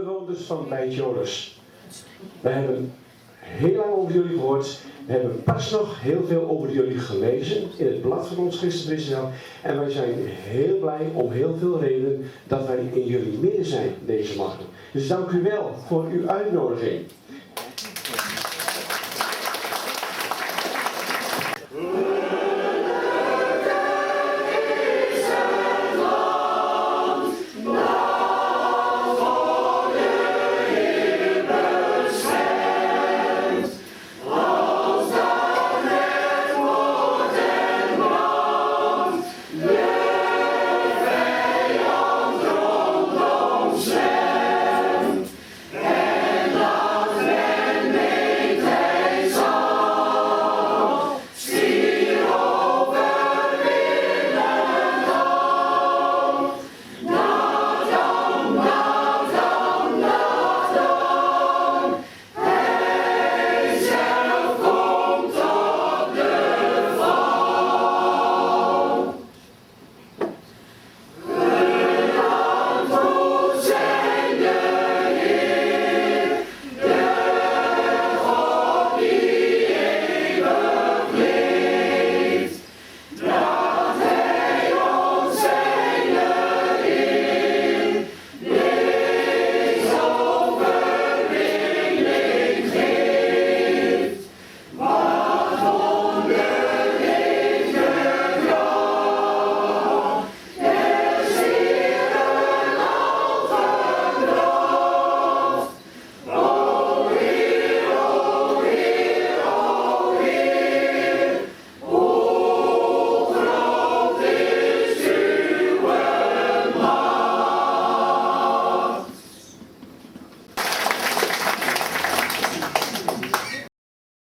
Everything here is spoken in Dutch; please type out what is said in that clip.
bewoners van Bij Joris. We hebben heel lang over jullie gehoord. We hebben pas nog heel veel over jullie gelezen in het blad van ons Christen Israël. En wij zijn heel blij om heel veel redenen dat wij in jullie midden zijn deze morgen. Dus dank u wel voor uw uitnodiging.